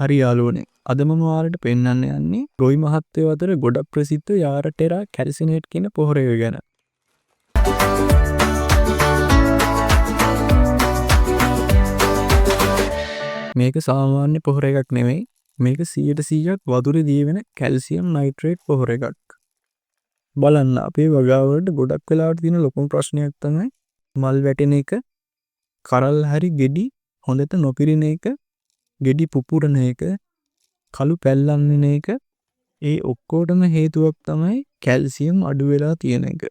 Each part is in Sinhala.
හරි යාළුවනේ. අද මම ඔයාලට පෙන්වන්න යන්නේ රොයි මහත්තයෝ අතර ගොඩක් ප්‍රසිද්ධ යාරටෙරා කැල්සිනේට් කියන පොහොරය ගැන. මේක සාමාන්‍ය පොහොර එකක් නෙමෙයි. මේක 100%ක් වතුරේ දියවෙන කැල්සියම් නයිට්‍රේට් පොහොර එකක්. බලන්න අපේ වගාවලට ගොඩක් වෙලාවට තියෙන ලොකුම ප්‍රශ්නයක් තමයි මල් වැටෙන එක, කරල් හරි ගෙඩි හොඳට නොපිරෙන එක, ගෙඩි පුපුරන එක, කළු පැල්ලම් වෙන එක. ඒ ඔක්කොටම හේතුවක් තමයි කැල්සියම් අඩු වෙලා තියෙන එක.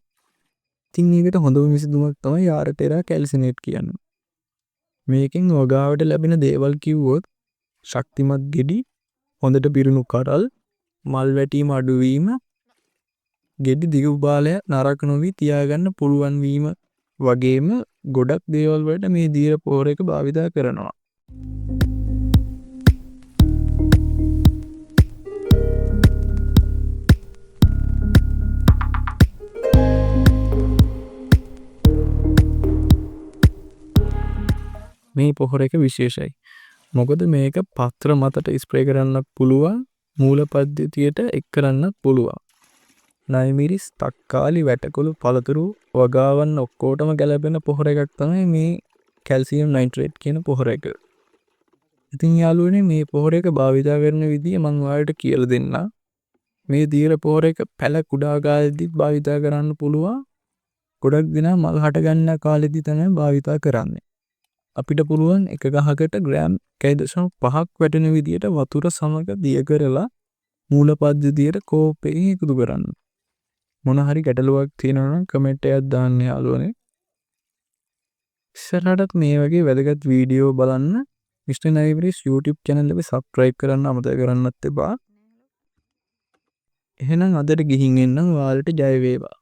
ඉතින් මේකට හොඳම විසඳුමක් තමයි යාරටෙරා කැල්සිනේට් කියන්නේ. මේකෙන් වගාවට ලැබෙන දේවල් කිව්වොත් ශක්තිමත් ගෙඩි, හොඳට පිරුණු කරල්, මල් වැටීම අඩුවීම, ගෙඩි දිගු බාලයක් නරක නොවි තියාගන්න පුළුවන් වීම වගේම ගොඩක් දේවල් වලට මේ දීර පොහොර එක භාවිතා කරනවා. මේ පොහොර එක විශේෂයි. මොකද මේක පත්‍ර මතට ස්ප්‍රේ කරන්නත් පුළුවන්, මූල පද්ධතියට එක් කරන්නත් පුළුවන්. නයිමිරිස්, තක්කාලි, වැටකොළු, පළතුරු වගාවන් ඔක්කොටම ගැලපෙන පොහොර එකක් තමයි මේ කැල්සියම් නයිට්‍රේට් කියන පොහොර එක. ඉතින් යාළුවනේ මේ පොහොර එක භාවිතා කරන විදිය මම ඔයාලට කියලා දෙන්නම්. මේ දීර පොහොර එක පැල කුඩා කාලෙදිත් භාවිතා කරන්න පුළුවන්. ගොඩක් දෙනා මල් හට ගන්න කාලෙදි තමයි භාවිතා කරන්නේ. අපිට පුළුවන් එක ගහකට ග්‍රෑම් 1.5ක් වැටෙන විදියට වතුර සමග දිය කරලා මූල පද්ධතියට කෝප්පේ එකතු කරන්න. මොන හරි ගැටලුවක් තියෙනවා නම් කමෙන්ට් එකක් දාන්න යාළුවනේ. ඉස්සරහටත් මේ වගේ වැදගත් වීඩියෝ බලන්න Mr. Naiviris YouTube channel එක subscribe කරන්න අමතක කරන්නත් එපා. එහෙනම් අදට ගිහින් එන්නම්. ඔයාලට ජය වේවා.